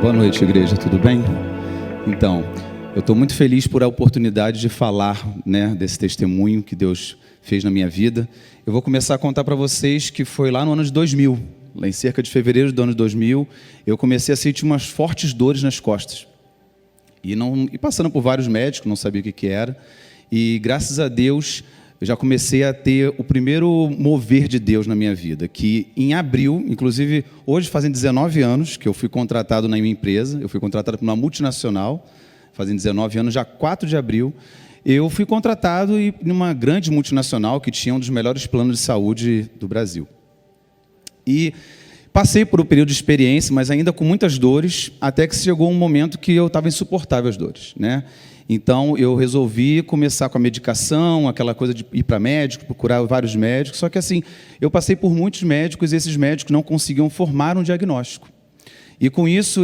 Boa noite, igreja, tudo bem? Então, eu estou muito feliz por a oportunidade de falar, desse testemunho que Deus fez na minha vida. Eu vou começar a contar para vocês que foi lá no ano de 2000, lá em cerca de fevereiro do ano de 2000, eu comecei a sentir umas fortes dores nas costas. E passando por vários médicos, não sabia o que era. E graças a Deus, eu já comecei a ter o primeiro mover de Deus na minha vida, que em abril, inclusive hoje fazem 19 anos que eu fui contratado na minha empresa, eu fui contratado por uma multinacional, fazem 19 anos, já 4 de abril, eu fui contratado em uma grande multinacional que tinha um dos melhores planos de saúde do Brasil. E passei por um período de experiência, mas ainda com muitas dores, até que chegou um momento que eu estava insuportável as dores, Então, eu resolvi começar com a medicação, aquela coisa de ir para médico, procurar vários médicos. Só que, assim, eu passei por muitos médicos e esses médicos não conseguiam formar um diagnóstico. E, com isso,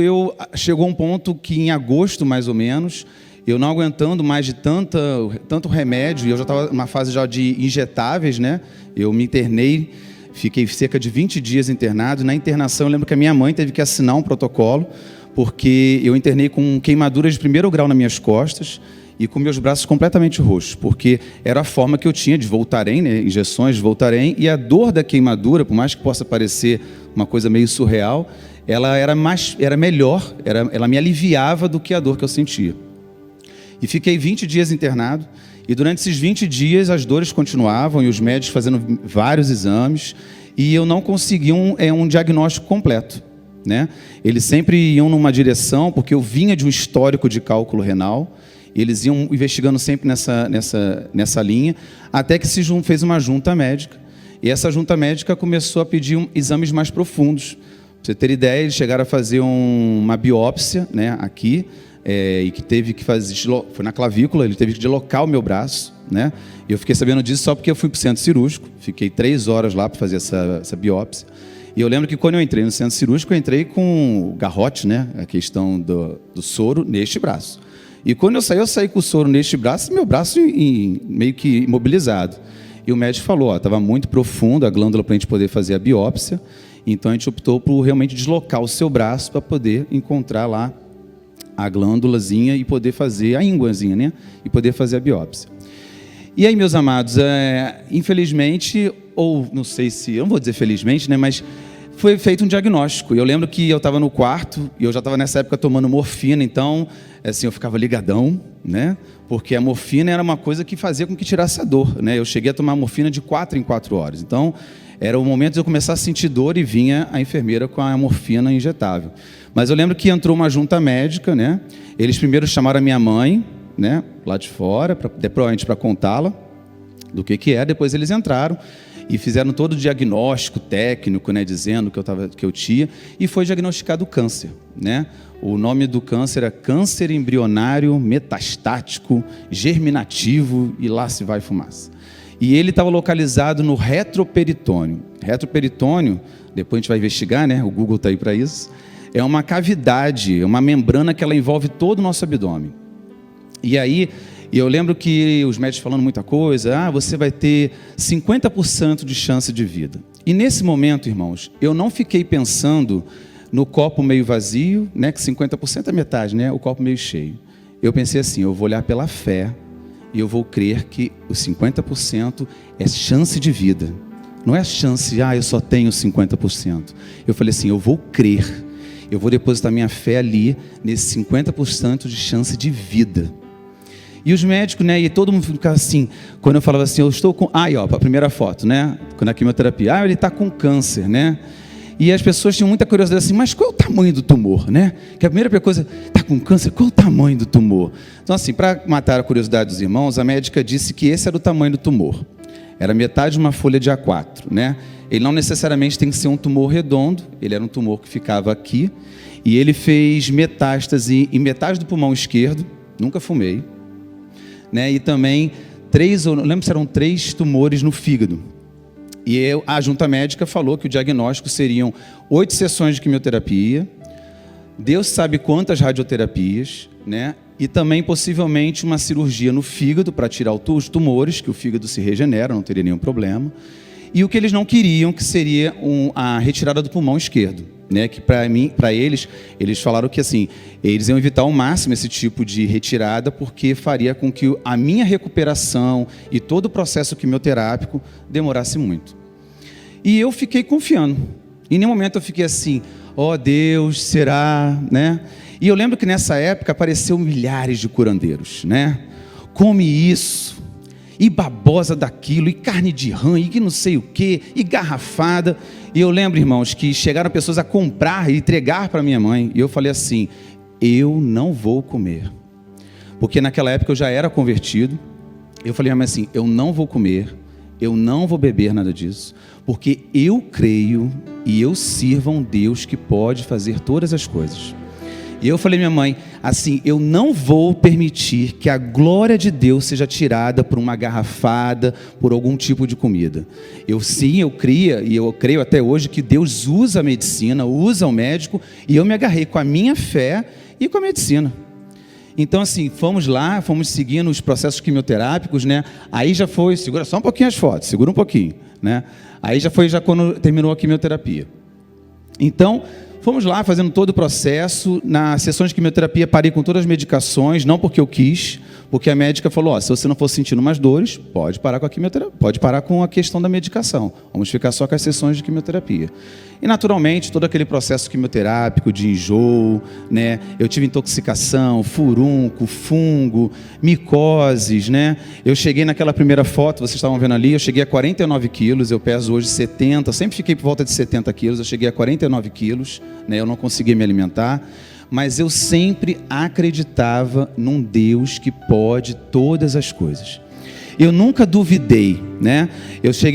chegou um ponto que, em agosto, mais ou menos, eu não aguentando mais de tanto remédio, e eu já estava numa fase já de injetáveis, Eu me internei, fiquei cerca de 20 dias internado. Na internação, eu lembro que a minha mãe teve que assinar um protocolo, porque eu internei com queimaduras de primeiro grau nas minhas costas e com meus braços completamente roxos, porque era a forma que eu tinha de Voltaren, injeções de Voltaren, e a dor da queimadura, por mais que possa parecer uma coisa meio surreal, ela era melhor, ela me aliviava do que a dor que eu sentia. E fiquei 20 dias internado, e durante esses 20 dias as dores continuavam, e os médicos fazendo vários exames, e eu não conseguia um diagnóstico completo. Eles sempre iam numa direção, porque eu vinha de um histórico de cálculo renal, eles iam investigando sempre nessa linha, até que se fez uma junta médica, e essa junta médica começou a pedir exames mais profundos. Para você ter ideia, eles chegaram a fazer uma biópsia aqui, e que teve que fazer, foi na clavícula, ele teve que deslocar o meu braço, E eu fiquei sabendo disso só porque eu fui para o centro cirúrgico, fiquei 3 horas lá para fazer essa biópsia. E eu lembro que quando eu entrei no centro cirúrgico, eu entrei com o garrote, a questão do soro neste braço. E quando eu saí com o soro neste braço, meu braço meio que imobilizado. E o médico falou, estava muito profundo a glândula para a gente poder fazer a biópsia, então a gente optou por realmente deslocar o seu braço para poder encontrar lá a glândulazinha e poder fazer a ínguazinha, e poder fazer a biópsia. E aí, meus amados, infelizmente, ou não sei se, eu não vou dizer felizmente, mas foi feito um diagnóstico. Eu lembro que eu estava no quarto, e eu já estava nessa época tomando morfina, então, assim, eu ficava ligadão, porque a morfina era uma coisa que fazia com que tirasse a dor, Eu cheguei a tomar morfina de 4 em 4 horas, então, era o momento de eu começar a sentir dor e vinha a enfermeira com a morfina injetável. Mas eu lembro que entrou uma junta médica, Eles primeiro chamaram a minha mãe, lá de fora, provavelmente para contá-la do que é. Depois eles entraram e fizeram todo o diagnóstico técnico, dizendo que eu tinha, e foi diagnosticado câncer, O nome do câncer era câncer embrionário metastático germinativo, e lá se vai fumaça. E ele estava localizado no retroperitônio. Retroperitônio, depois a gente vai investigar, o Google está aí para isso, é uma cavidade, uma membrana que ela envolve todo o nosso abdômen. E aí, eu lembro que os médicos falando muita coisa, você vai ter 50% de chance de vida. E nesse momento, irmãos, eu não fiquei pensando no copo meio vazio, que 50% é metade, o copo meio cheio. Eu pensei assim, eu vou olhar pela fé e eu vou crer que os 50% é chance de vida. Não é chance, eu só tenho 50%. Eu falei assim, eu vou crer, eu vou depositar minha fé ali, nesse 50% de chance de vida. E os médicos, e todo mundo ficava assim, quando eu falava assim, eu estou com... a primeira foto, quando a quimioterapia, ele está com câncer, E as pessoas tinham muita curiosidade assim, mas qual é o tamanho do tumor, Que a primeira coisa, está com câncer, qual é o tamanho do tumor? Então, assim, para matar a curiosidade dos irmãos, a médica disse que esse era o tamanho do tumor. Era metade de uma folha de A4, Ele não necessariamente tem que ser um tumor redondo, ele era um tumor que ficava aqui, e ele fez metástase em metade do pulmão esquerdo, nunca fumei, E também não lembro se eram 3 tumores no fígado. E a junta médica falou que o diagnóstico seriam 8 sessões de quimioterapia, Deus sabe quantas radioterapias, e também possivelmente uma cirurgia no fígado para tirar os tumores, que o fígado se regenera, não teria nenhum problema. E o que eles não queriam, que seria a retirada do pulmão esquerdo. né? Que para eles falaram que assim, eles iam evitar ao máximo esse tipo de retirada, porque faria com que a minha recuperação e todo o processo quimioterápico demorasse muito. E eu fiquei confiando. Em nenhum momento eu fiquei assim, ó Deus, será, né? E eu lembro que nessa época apareceu milhares de curandeiros, né? Come isso, e babosa daquilo, e carne de rã, e que não sei o que, e garrafada. E eu lembro, irmãos, que chegaram pessoas a comprar e entregar para minha mãe. E eu falei assim, eu não vou comer. Porque naquela época eu já era convertido. Eu falei, mas assim, eu não vou comer, eu não vou beber nada disso, porque eu creio e eu sirvo a um Deus que pode fazer todas as coisas. E eu falei, minha mãe, assim, eu não vou permitir que a glória de Deus seja tirada por uma garrafada, por algum tipo de comida. Eu cria, e eu creio até hoje que Deus usa a medicina, usa o médico, e eu me agarrei com a minha fé e com a medicina. Então, assim, fomos lá, fomos seguindo os processos quimioterápicos, né? Aí já foi, segura só um pouquinho as fotos, segura um pouquinho, né? Aí já foi quando terminou a quimioterapia. Então, fomos lá fazendo todo o processo. Nas sessões de quimioterapia parei com todas as medicações, não porque eu quis, porque a médica falou, se você não for sentindo mais dores, pode parar com a quimioterapia, pode parar com a questão da medicação. Vamos ficar só com as sessões de quimioterapia. E naturalmente, todo aquele processo quimioterápico de enjoo, né? Eu tive intoxicação, furúnculo, fungo, micoses, né? Eu cheguei naquela primeira foto, vocês estavam vendo ali, eu cheguei a 49 quilos, eu peso hoje 70, sempre fiquei por volta de 70 quilos, eu cheguei a 49 quilos, né? Eu não conseguia me alimentar, mas eu sempre acreditava num Deus que pode todas as coisas. Eu nunca duvidei, né?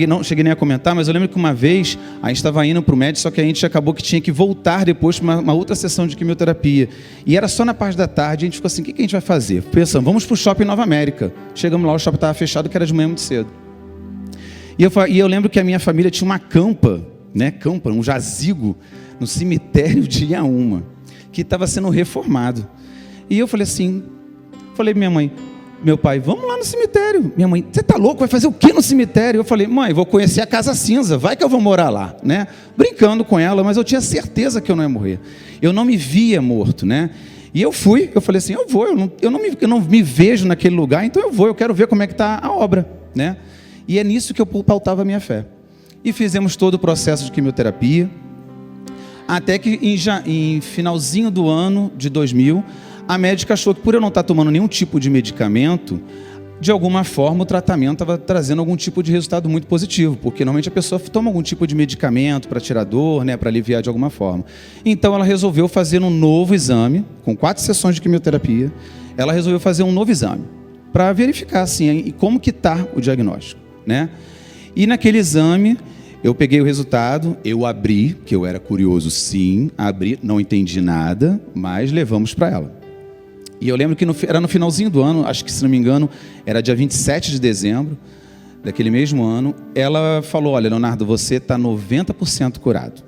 Não cheguei nem a comentar, mas eu lembro que uma vez a gente estava indo para o médico, só que a gente acabou que tinha que voltar depois para uma outra sessão de quimioterapia. E era só na parte da tarde, a gente ficou assim, o que a gente vai fazer? Pensando, vamos para o shopping Nova América. Chegamos lá, o shopping estava fechado, que era de manhã muito cedo. E eu lembro que a minha família tinha uma campa, né? Um jazigo, no cemitério de Inhaúma, que estava sendo reformado. E eu falei assim, minha mãe, meu pai, vamos lá no cemitério. Minha mãe, você está louco? Vai fazer o que no cemitério? Eu falei, mãe, vou conhecer a Casa Cinza, vai que eu vou morar lá, né? Brincando com ela, mas eu tinha certeza que eu não ia morrer. Eu não me via morto, né? E eu fui, eu falei assim, eu vou, eu não me vejo naquele lugar, então eu quero ver como é que está a obra, né? E é nisso que eu pautava a minha fé. E fizemos todo o processo de quimioterapia, até que em finalzinho do ano de 2000, a médica achou que por eu não estar tomando nenhum tipo de medicamento, de alguma forma o tratamento estava trazendo algum tipo de resultado muito positivo, porque normalmente a pessoa toma algum tipo de medicamento para tirar dor, né, para aliviar de alguma forma. Então ela resolveu fazer um novo exame, com 4 sessões de quimioterapia, ela resolveu fazer um novo exame, para verificar assim, como que está o diagnóstico, né? E naquele exame, eu peguei o resultado, eu abri, que eu era curioso sim, abri, não entendi nada, mas levamos para ela. E eu lembro que era no finalzinho do ano, acho que se não me engano, era dia 27 de dezembro daquele mesmo ano, ela falou, olha, Leonardo, você está 90% curado,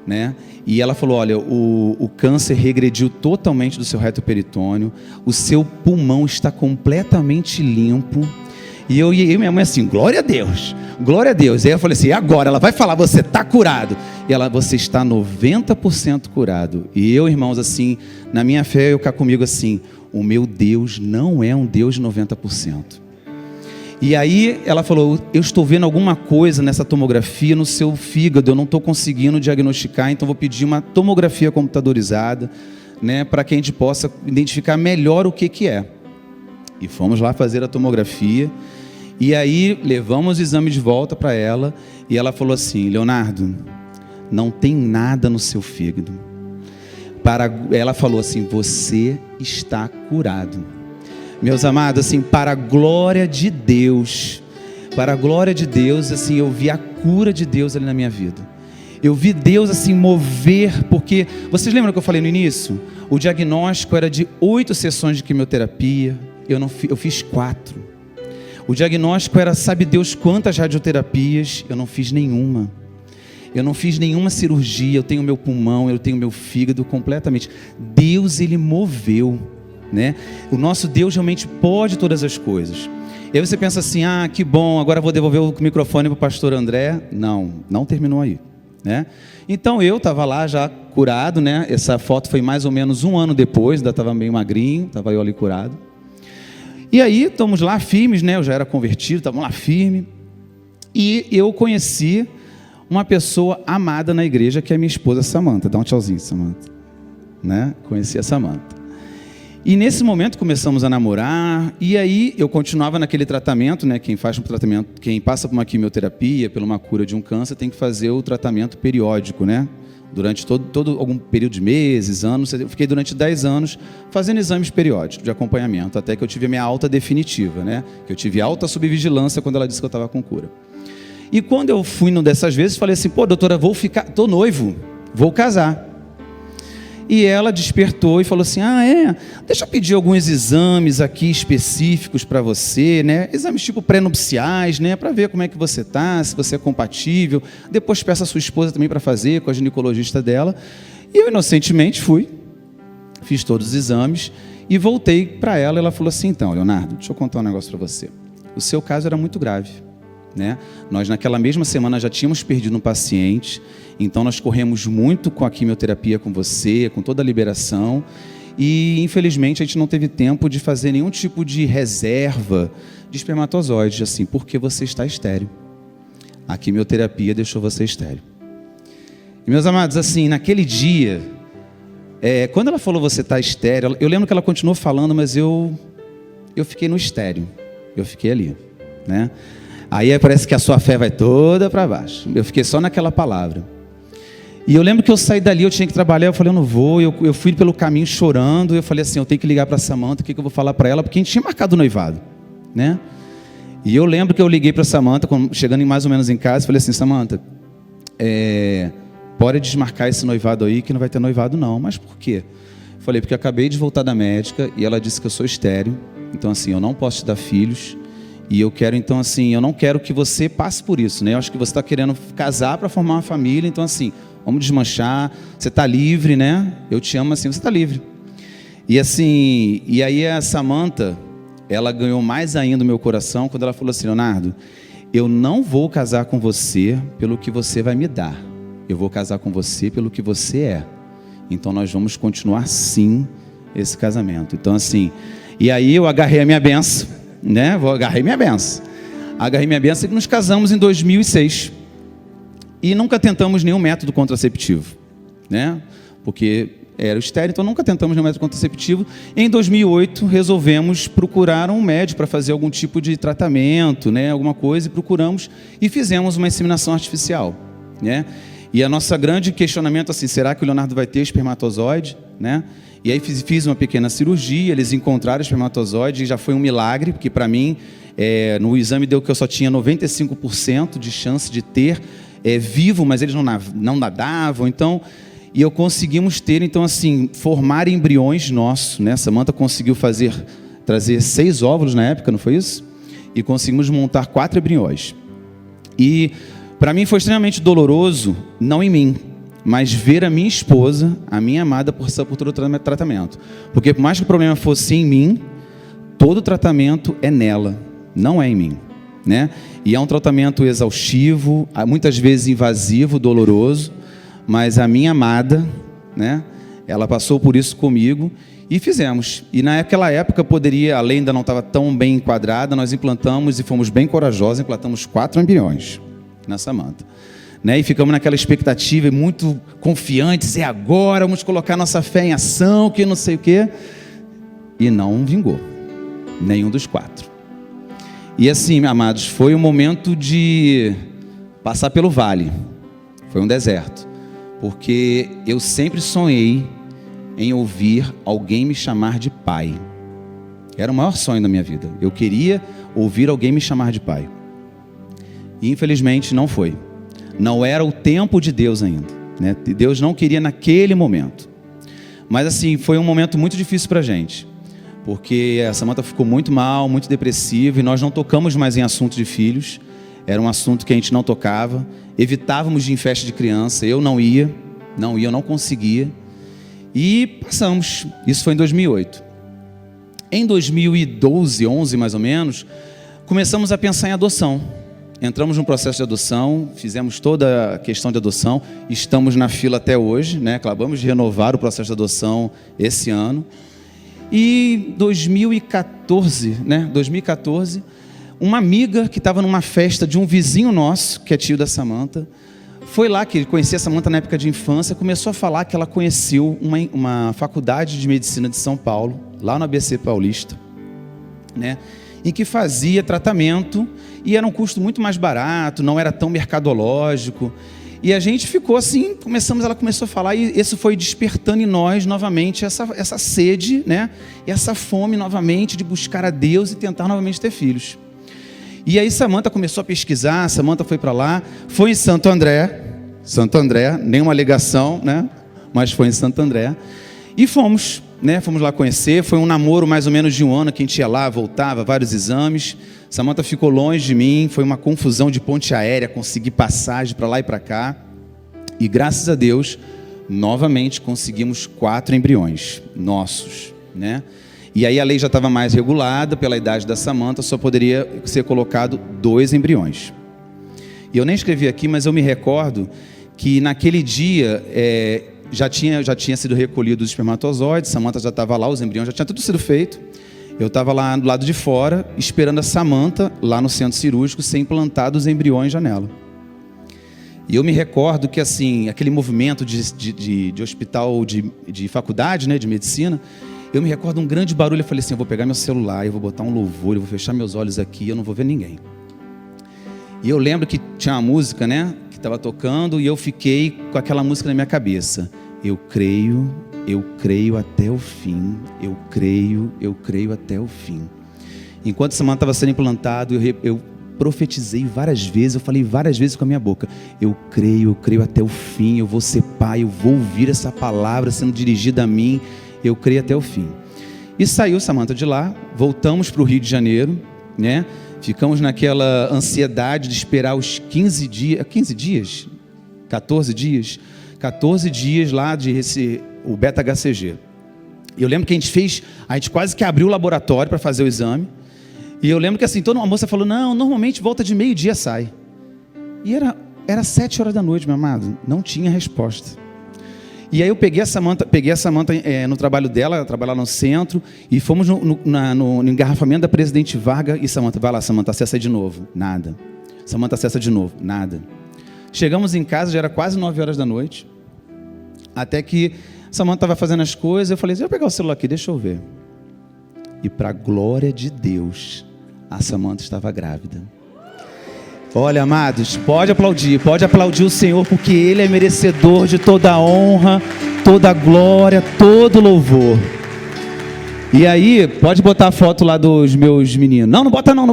né? E ela falou, olha, o câncer regrediu totalmente do seu reto peritônio, o seu pulmão está completamente limpo. E eu e minha mãe assim, glória a Deus, glória a Deus. E aí eu falei assim, e agora? Ela vai falar, você está curado. E ela, você está 90% curado. E eu, irmãos, assim, na minha fé, eu cá comigo assim, o meu Deus não é um Deus de 90%. E aí ela falou, eu estou vendo alguma coisa nessa tomografia no seu fígado, eu não estou conseguindo diagnosticar, então vou pedir uma tomografia computadorizada, né, para que a gente possa identificar melhor o que é. E fomos lá fazer a tomografia, e aí levamos o exame de volta para ela, e ela falou assim, Leonardo, não tem nada no seu fígado. Ela falou assim, você está curado. Meus amados, assim, para a glória de Deus, assim, eu vi a cura de Deus ali na minha vida. Eu vi Deus assim mover, porque, vocês lembram que eu falei no início? O diagnóstico era de 8 sessões de quimioterapia, eu fiz 4. O diagnóstico era, sabe Deus quantas radioterapias, eu não fiz nenhuma. Eu não fiz nenhuma cirurgia, eu tenho meu pulmão, eu tenho meu fígado completamente. Deus, Ele moveu, né? O nosso Deus realmente pode todas as coisas. E aí você pensa assim, que bom, agora vou devolver o microfone para o pastor André. Não terminou aí. né? Então eu estava lá já curado, né? Essa foto foi mais ou menos 1 ano depois, ainda estava meio magrinho, estava eu ali curado. E aí estamos lá firmes, né? Eu já era convertido, estávamos lá firme. E eu conheci uma pessoa amada na igreja, que é minha esposa Samanta. Dá um tchauzinho, Samanta. Né? Conheci a Samanta. E nesse momento começamos a namorar, e aí eu continuava naquele tratamento, né? Quem faz um tratamento, quem passa por uma quimioterapia, por uma cura de um câncer, tem que fazer o tratamento periódico, né? Durante todo algum período de meses, anos. Eu fiquei durante 10 anos fazendo exames periódicos de acompanhamento, até que eu tive a minha alta definitiva, né? Que eu tive alta subvigilância quando ela disse que eu estava com cura. E quando eu fui numa dessas vezes, falei assim, pô, doutora, tô noivo, vou casar. E ela despertou e falou assim, deixa eu pedir alguns exames aqui específicos para você, né? Exames tipo pré-nupciais, né? Para ver como é que você está, se você é compatível. Depois peça a sua esposa também para fazer, com a ginecologista dela. E eu inocentemente fui, fiz todos os exames e voltei para ela. Ela falou assim, então, Leonardo, deixa eu contar um negócio para você. O seu caso era muito grave, né? Nós naquela mesma semana já tínhamos perdido um paciente, então nós corremos muito com a quimioterapia com você, com toda a liberação, e infelizmente a gente não teve tempo de fazer nenhum tipo de reserva de espermatozoides, assim, porque você está estéril. A quimioterapia deixou você estéril. E meus amados, assim, naquele dia, quando ela falou você está estéril, eu lembro que ela continuou falando, mas eu fiquei no estéril, eu fiquei ali, né? Aí parece que a sua fé vai toda para baixo. Eu fiquei só naquela palavra. E eu lembro que eu saí dali, eu tinha que trabalhar, eu falei, eu não vou. Eu fui pelo caminho chorando, eu falei assim, eu tenho que ligar para a Samanta, o que eu vou falar para ela? Porque a gente tinha marcado o noivado, né? E eu lembro que eu liguei para a Samanta, chegando mais ou menos em casa, falei assim, Samanta, pode desmarcar esse noivado aí, que não vai ter noivado não. Mas por quê? Eu falei, porque eu acabei de voltar da médica e ela disse que eu sou estéril, então assim, eu não posso te dar filhos. E eu quero, então, assim, eu não quero que você passe por isso, né? Eu acho que você está querendo casar para formar uma família, então, assim, vamos desmanchar, você está livre, né? Eu te amo assim, você está livre. E assim, e aí a Samanta, ela ganhou mais ainda o meu coração quando ela falou assim, Leonardo, eu não vou casar com você pelo que você vai me dar, eu vou casar com você pelo que você é. Então nós vamos continuar sim esse casamento. Então assim, e aí eu agarrei a minha benção, né? Agarrei minha benção e nos casamos em 2006 e nunca tentamos nenhum método contraceptivo, né? Porque era estéril, então nunca tentamos nenhum método contraceptivo. Em 2008 resolvemos procurar um médico para fazer algum tipo de tratamento, né? Alguma coisa, e procuramos e fizemos uma inseminação artificial, né? E a nossa grande questionamento assim, será que o Leonardo vai ter espermatozoide, né? E aí fiz uma pequena cirurgia, eles encontraram o espermatozoide e já foi um milagre, porque para mim, no exame deu que eu só tinha 95% de chance de ter vivo, mas eles não nadavam, então, e conseguimos ter, então assim, formar embriões nossos, né? Samanta conseguiu trazer 6 óvulos na época, não foi isso? E conseguimos montar 4 embriões. E para mim foi extremamente doloroso, não em mim, mas ver a minha esposa, a minha amada, por todo o tratamento. Porque por mais que o problema fosse em mim, todo o tratamento é nela, não é em mim, né? E é um tratamento exaustivo, muitas vezes invasivo, doloroso, mas a minha amada, né? Ela passou por isso comigo e fizemos. E naquela época poderia, a lei ainda não estava tão bem enquadrada, nós implantamos e fomos bem corajosos, implantamos 4 embriões na Samanta. Né? E ficamos naquela expectativa, muito confiantes, agora, vamos colocar nossa fé em ação, que não sei o quê. E não vingou, nenhum dos 4. E assim, amados, foi um momento de passar pelo vale, foi um deserto, porque eu sempre sonhei em ouvir alguém me chamar de pai. Era o maior sonho da minha vida, eu queria ouvir alguém me chamar de pai. E infelizmente não foi. Não era o tempo de Deus ainda, né? Deus não queria naquele momento. Mas assim, foi um momento muito difícil para a gente, porque a Samanta ficou muito mal, muito depressiva, e nós não tocamos mais em assunto de filhos. Era um assunto que a gente não tocava, evitávamos de ir em festa de criança, eu não ia, eu não conseguia. E passamos, isso foi em 2008. Em 2012, 11 mais ou menos, começamos a pensar em adoção. entramos no processo de adoção, fizemos toda a questão de adoção, estamos na fila até hoje, né? Acabamos de renovar o processo de adoção esse ano. E 2014, uma amiga que estava numa festa de um vizinho nosso, que é tio da Samantha, foi lá, que ele conhecia a Samantha na época de infância, começou a falar que ela conheceu uma faculdade de medicina de São Paulo, lá no ABC Paulista, né? Em que fazia tratamento e era um custo muito mais barato, não era tão mercadológico. E a gente ficou assim, ela começou a falar, e isso foi despertando em nós novamente essa sede, né? E essa fome novamente de buscar a Deus e tentar novamente ter filhos. E aí Samantha começou a pesquisar, Samantha foi para lá, foi em Santo André, nenhuma alegação, né? Mas foi em Santo André. E fomos, né? Fomos lá conhecer, foi um namoro mais ou menos de um ano, que a gente ia lá, voltava, vários exames. Samantha ficou longe de mim, foi uma confusão de ponte aérea, consegui passagem para lá e para cá. E graças a Deus, novamente conseguimos 4 embriões nossos, né? E aí a lei já estava mais regulada, pela idade da Samantha, só poderia ser colocado 2 embriões. E eu nem escrevi aqui, mas eu me recordo que naquele dia já tinha sido recolhido os espermatozoides, Samantha já estava lá, os embriões já tinha tudo sido feito. Eu estava lá do lado de fora, esperando a Samantha, lá no centro cirúrgico, ser implantado os embriões já nela. E eu me recordo que, assim, aquele movimento de hospital, de faculdade, né, de medicina, eu me recordo um grande barulho. Eu falei assim, eu vou pegar meu celular, eu vou botar um louvor, eu vou fechar meus olhos aqui, eu não vou ver ninguém. E eu lembro que tinha uma música, né, que estava tocando, e eu fiquei com aquela música na minha cabeça. Eu creio até o fim, eu creio até o fim. Enquanto Samantha estava sendo implantado, eu profetizei várias vezes, eu falei várias vezes com a minha boca, eu creio até o fim, eu vou ser pai, eu vou ouvir essa palavra sendo dirigida a mim, eu creio até o fim. E saiu Samantha de lá, voltamos para o Rio de Janeiro, né? Ficamos naquela ansiedade de esperar os 14 dias lá o beta-HCG. E eu lembro que a gente quase que abriu o laboratório para fazer o exame. E eu lembro que assim, a moça falou, não, normalmente volta de meio-dia sai. E era 7 horas da noite, meu amado, não tinha resposta. E aí eu peguei a Samantha no trabalho dela, ela trabalhava no centro, e fomos no engarrafamento da Presidente Vargas, e Samantha, vai lá, Samantha, acessa de novo. Nada. Samantha, acessa de novo. Nada. Chegamos em casa, já era quase 9 horas da noite, até que Samantha estava fazendo as coisas, eu falei assim, eu vou pegar o celular aqui, deixa eu ver. E para a glória de Deus, a Samantha estava grávida. Olha, amados, pode aplaudir o Senhor, porque Ele é merecedor de toda a honra, toda a glória, todo louvor. E aí, pode botar a foto lá dos meus meninos. Não bota não.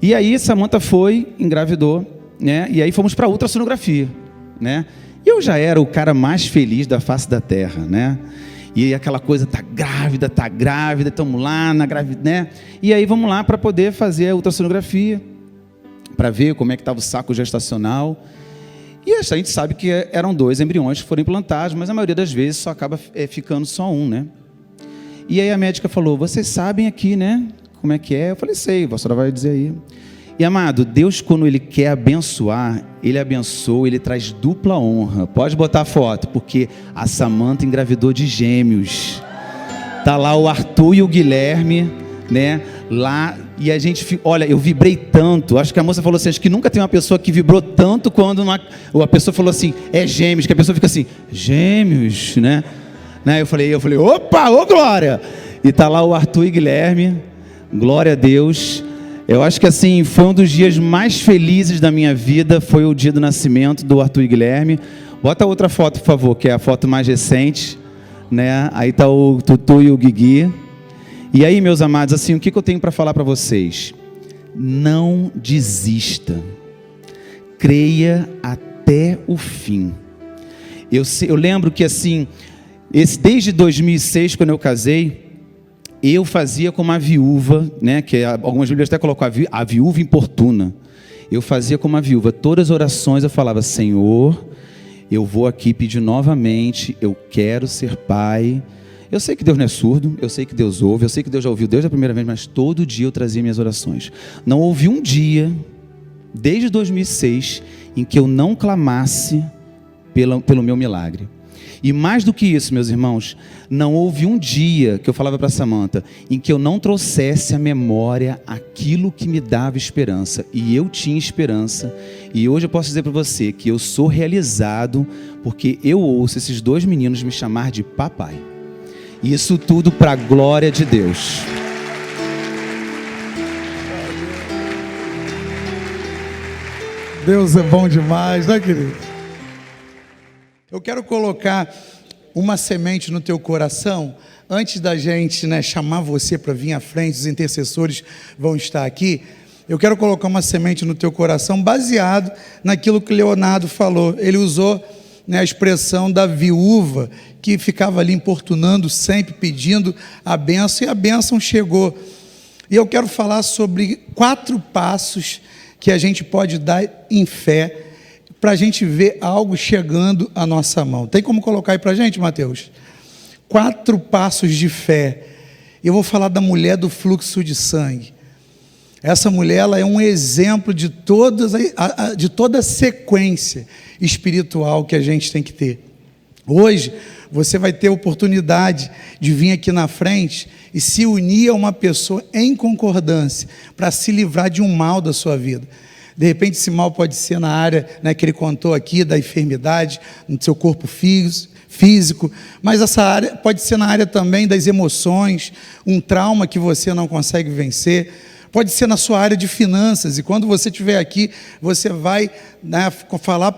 E aí, Samantha engravidou, né? E aí fomos para a ultrassonografia, né? E eu já era o cara mais feliz da face da terra, né? E aquela coisa, tá grávida, estamos lá na gravidez, né? E aí vamos lá para poder fazer a ultrassonografia, para ver como é que estava o saco gestacional. E a gente sabe que eram 2 embriões que foram implantados, mas a maioria das vezes só acaba ficando só um, né? E aí a médica falou, vocês sabem aqui, né? Como é que é? Eu falei, sei, a pastora vai dizer aí. E amado, Deus, quando Ele quer abençoar, Ele abençoa, Ele traz dupla honra. Pode botar a foto, porque a Samantha engravidou de gêmeos. Tá lá o Arthur e o Guilherme, né? Lá, e a gente, olha, eu vibrei tanto. Acho que a moça falou assim, acho que nunca tem uma pessoa que vibrou tanto quando a pessoa falou assim, é gêmeos, que a pessoa fica assim, gêmeos, né? Eu falei, opa, ô glória! E tá lá o Arthur e Guilherme, glória a Deus. Eu acho que assim, foi um dos dias mais felizes da minha vida, foi o dia do nascimento do Arthur e Guilherme. Bota outra foto, por favor, que é a foto mais recente, né? Aí tá o Tutu e o Guigui. E aí, meus amados, assim, o que eu tenho para falar para vocês? Não desista. Creia até o fim. Eu lembro que assim, desde 2006, quando eu casei, eu fazia como a viúva, né, que algumas Bíblias até colocam a viúva importuna. Eu fazia como a viúva, todas as orações eu falava, Senhor, eu vou aqui pedir novamente, eu quero ser pai, Eu sei que Deus não é surdo, eu sei que Deus ouve, eu sei que Deus já ouviu Deus a primeira vez, mas todo dia eu trazia minhas orações. Não houve um dia, desde 2006, em que eu não clamasse pelo meu milagre. E mais do que isso, meus irmãos, não houve um dia que eu falava para Samantha em que eu não trouxesse à memória aquilo que me dava esperança. E eu tinha esperança. E hoje eu posso dizer para você que eu sou realizado porque eu ouço esses dois meninos me chamar de papai. E isso tudo para a glória de Deus. Deus é bom demais, né, querido? Eu quero colocar uma semente no teu coração. Antes da gente, chamar você para vir à frente, os intercessores vão estar aqui. Eu quero colocar uma semente no teu coração baseado naquilo que Leonardo falou. Ele usou a expressão da viúva que ficava ali importunando, sempre pedindo a bênção, e a bênção chegou. E eu quero falar sobre 4 passos que a gente pode dar em fé para a gente ver algo chegando à nossa mão. Tem como colocar aí para a gente, Mateus? 4 passos de fé. Eu vou falar da mulher do fluxo de sangue. Essa mulher, ela é um exemplo de toda a sequência espiritual que a gente tem que ter. Hoje, você vai ter a oportunidade de vir aqui na frente e se unir a uma pessoa em concordância para se livrar de um mal da sua vida. De repente esse mal pode ser na área que ele contou aqui, da enfermidade, no seu corpo físico, mas essa área pode ser na área também das emoções, um trauma que você não consegue vencer, pode ser na sua área de finanças, e quando você estiver aqui, você vai falar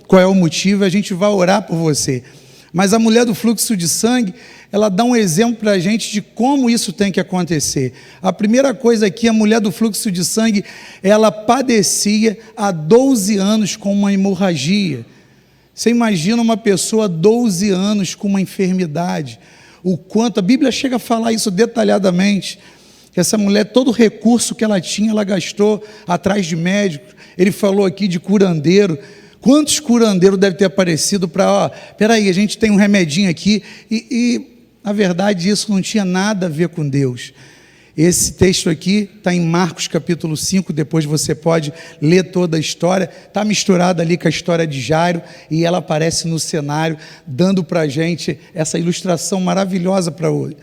qual é o motivo, a gente vai orar por você. Mas a mulher do fluxo de sangue, ela dá um exemplo para a gente de como isso tem que acontecer. A primeira coisa aqui, a mulher do fluxo de sangue, ela padecia há 12 anos com uma hemorragia. Você imagina uma pessoa 12 anos com uma enfermidade, o quanto, a Bíblia chega a falar isso detalhadamente, que essa mulher, todo o recurso que ela tinha, ela gastou atrás de médico. Ele falou aqui de curandeiro. Quantos curandeiros devem ter aparecido para, peraí, a gente tem um remedinho aqui, e na verdade isso não tinha nada a ver com Deus. Esse texto aqui está em Marcos capítulo 5, depois você pode ler toda a história, está misturada ali com a história de Jairo, e ela aparece no cenário, dando para a gente essa ilustração maravilhosa para hoje.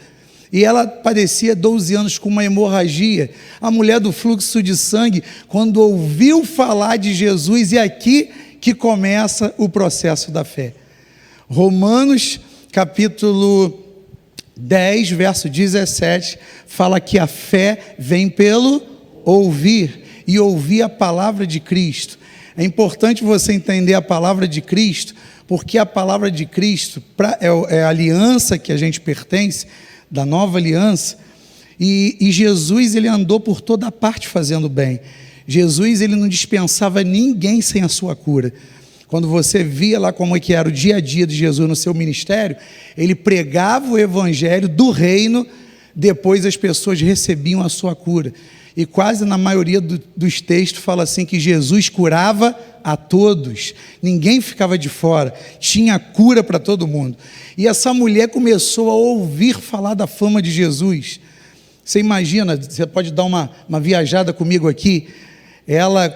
E ela padecia 12 anos com uma hemorragia. A mulher do fluxo de sangue, quando ouviu falar de Jesus, e aqui que começa o processo da fé. Romanos capítulo 10, verso 17, fala que a fé vem pelo ouvir, e ouvir a palavra de Cristo. É importante você entender a palavra de Cristo, porque a palavra de Cristo é a aliança que a gente pertence, da nova aliança, e Jesus, ele andou por toda parte fazendo bem. Jesus, ele não dispensava ninguém sem a sua cura. Quando você via lá como é que era o dia a dia de Jesus no seu ministério, ele pregava o evangelho do reino, depois as pessoas recebiam a sua cura. E quase na maioria dos textos fala assim que Jesus curava a todos, ninguém ficava de fora, tinha cura para todo mundo. E essa mulher começou a ouvir falar da fama de Jesus. Você imagina, você pode dar uma viajada comigo aqui, ela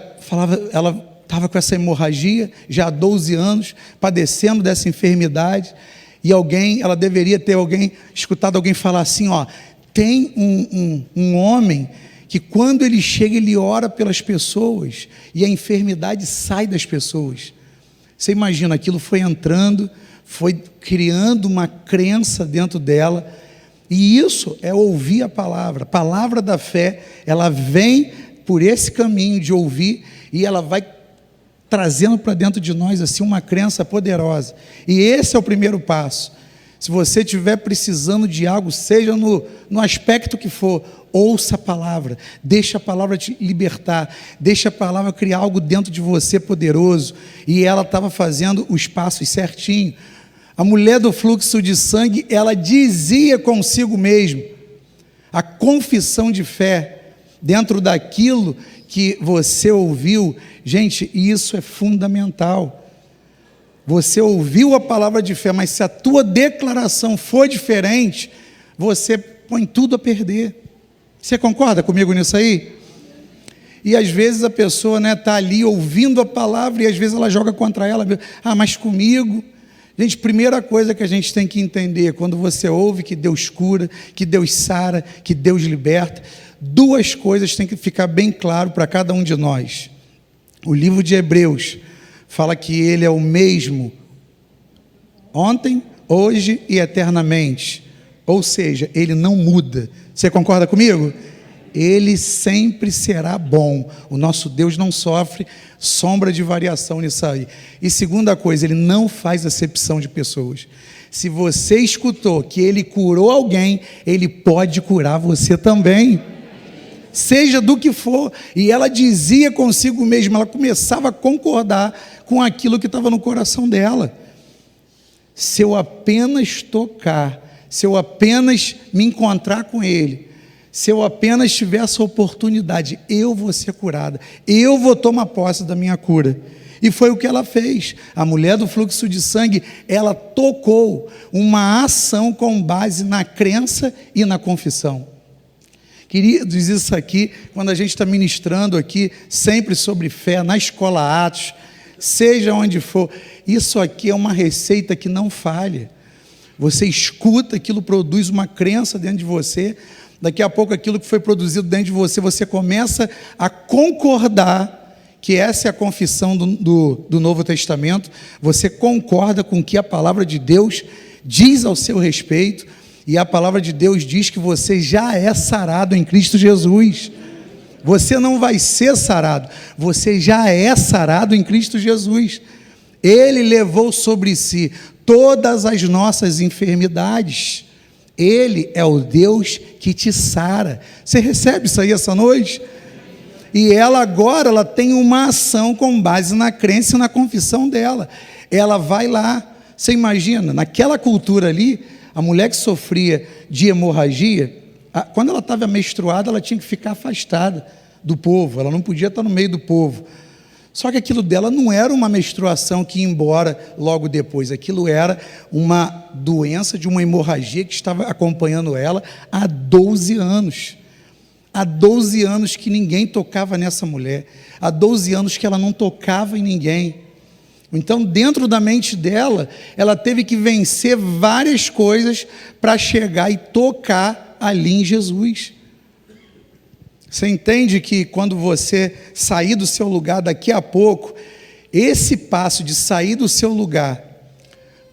estava com essa hemorragia já há 12 anos, padecendo dessa enfermidade, e ela deveria ter escutado alguém falar assim, tem um homem que quando ele chega, ele ora pelas pessoas, e a enfermidade sai das pessoas. Você imagina, aquilo foi entrando, foi criando uma crença dentro dela, e isso é ouvir a palavra da fé, ela vem por esse caminho de ouvir, e ela vai trazendo para dentro de nós assim uma crença poderosa, e esse é o primeiro passo. Se você estiver precisando de algo, seja no aspecto que for, ouça a palavra, deixa a palavra te libertar, deixa a palavra criar algo dentro de você poderoso, e ela estava fazendo os passos certinho. A mulher do fluxo de sangue, ela dizia consigo mesmo, a confissão de fé, dentro daquilo que você ouviu. Gente, isso é fundamental. Você ouviu a palavra de fé, mas se a tua declaração for diferente, você põe tudo a perder. Você concorda comigo nisso aí? E às vezes a pessoa está ali ouvindo a palavra e às vezes ela joga contra ela. Mas comigo... Gente, primeira coisa que a gente tem que entender, quando você ouve que Deus cura, que Deus sara, que Deus liberta, duas coisas têm que ficar bem claro para cada um de nós. O livro de Hebreus fala que Ele é o mesmo ontem, hoje e eternamente. Ou seja, Ele não muda. Você concorda comigo? Ele sempre será bom. O nosso Deus não sofre sombra de variação nisso aí. E segunda coisa, Ele não faz acepção de pessoas. Se você escutou que Ele curou alguém, Ele pode curar você também. Seja do que for. E ela dizia consigo mesma, ela começava a concordar com aquilo que estava no coração dela. Se eu apenas tocar, se eu apenas me encontrar com Ele, se eu apenas tiver essa oportunidade, eu vou ser curada, eu vou tomar posse da minha cura. E foi o que ela fez. A mulher do fluxo de sangue, ela tocou uma ação com base na crença e na confissão. Queridos, isso aqui, quando a gente está ministrando aqui, sempre sobre fé, na escola Atos, seja onde for, isso aqui é uma receita que não falha. Você escuta, aquilo produz uma crença dentro de você. Daqui a pouco aquilo que foi produzido dentro de você, você começa a concordar, que essa é a confissão do Novo Testamento, você concorda com o que a palavra de Deus diz ao seu respeito, e a palavra de Deus diz que você já é sarado em Cristo Jesus. Você não vai ser sarado, você já é sarado em Cristo Jesus. Ele levou sobre si todas as nossas enfermidades. Ele é o Deus que te sara. Você recebe isso aí essa noite? E ela agora, ela tem uma ação com base na crença e na confissão dela. Ela vai lá, você imagina, naquela cultura ali, a mulher que sofria de hemorragia, quando ela estava menstruada, ela tinha que ficar afastada do povo, ela não podia estar no meio do povo. Só que aquilo dela não era uma menstruação que ia embora logo depois, aquilo era uma doença de uma hemorragia que estava acompanhando ela há 12 anos. Há 12 anos que ninguém tocava nessa mulher, há 12 anos que ela não tocava em ninguém. Então, dentro da mente dela, ela teve que vencer várias coisas para chegar e tocar ali em Jesus. Você entende que quando você sair do seu lugar daqui a pouco, esse passo de sair do seu lugar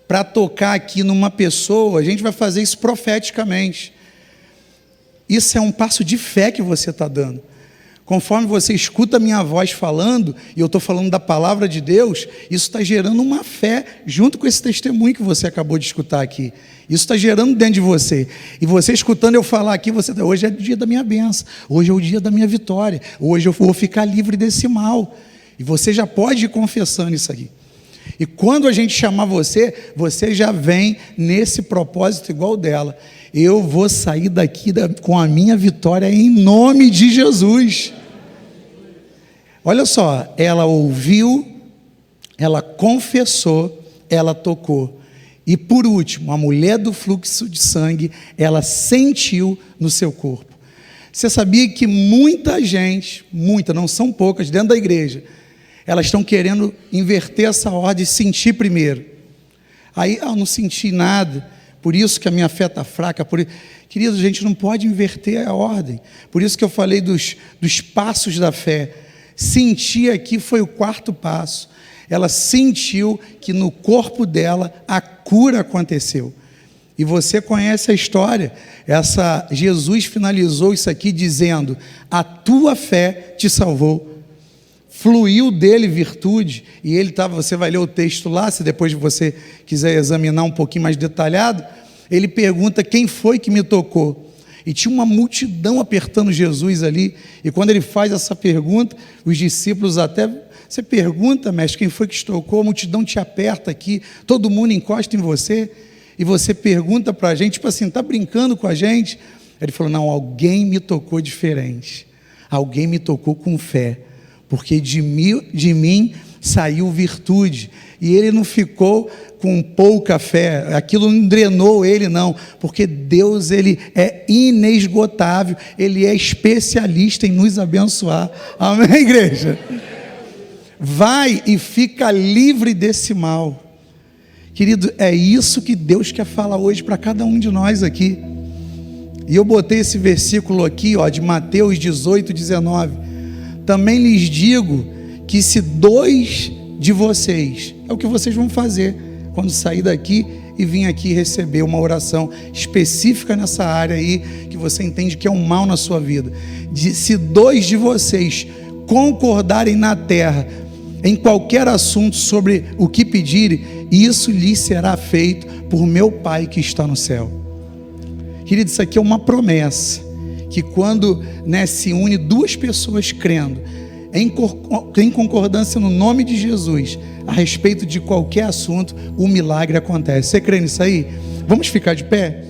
para tocar aqui numa pessoa, a gente vai fazer isso profeticamente. Isso é um passo de fé que você está dando. Conforme você escuta a minha voz falando, e eu estou falando da palavra de Deus, isso está gerando uma fé, junto com esse testemunho que você acabou de escutar aqui. Isso está gerando dentro de você. E você escutando eu falar aqui, hoje é o dia da minha bênção, hoje é o dia da minha vitória, hoje eu vou ficar livre desse mal. E você já pode ir confessando isso aqui. E quando a gente chamar você, você já vem nesse propósito igual dela. Eu vou sair daqui com a minha vitória em nome de Jesus. Olha só, ela ouviu, ela confessou, ela tocou. E por último, a mulher do fluxo de sangue, ela sentiu no seu corpo. Você sabia que muita gente, não são poucas, dentro da igreja, elas estão querendo inverter essa ordem e sentir primeiro. Aí, eu não senti nada, por isso que a minha fé está fraca. Queridos, a gente não pode inverter a ordem. Por isso que eu falei dos passos da fé. Sentir aqui foi o quarto passo. Ela sentiu que no corpo dela a cura aconteceu. E você conhece a história. Jesus finalizou isso aqui dizendo: a tua fé te salvou. Fluiu dele virtude, e ele estava, você vai ler o texto lá, se depois você quiser examinar um pouquinho mais detalhado, ele pergunta quem foi que me tocou, e tinha uma multidão apertando Jesus ali, e quando ele faz essa pergunta, os discípulos até, você pergunta, mestre, quem foi que te tocou, a multidão te aperta aqui, todo mundo encosta em você, e você pergunta para a gente, tipo assim, está brincando com a gente? Ele falou, não, alguém me tocou diferente, alguém me tocou com fé, porque de mim saiu virtude. E ele não ficou com pouca fé, aquilo não drenou ele, não, porque Deus, ele é inesgotável, ele é especialista em nos abençoar. Amém, igreja? Vai e fica livre desse mal. Querido, é isso que Deus quer falar hoje para cada um de nós aqui. E eu botei esse versículo aqui, de Mateus 18, 19. Também lhes digo que se 2 de vocês, é o que vocês vão fazer quando sair daqui e vir aqui receber uma oração específica nessa área aí, que você entende que é um mal na sua vida. Se 2 de vocês concordarem na terra, em qualquer assunto sobre o que pedirem, isso lhes será feito por meu Pai que está no céu. Querido, isso aqui é uma promessa, que quando se une 2 pessoas crendo, em concordância no nome de Jesus, a respeito de qualquer assunto, o milagre acontece. Você crê nisso aí? Vamos ficar de pé?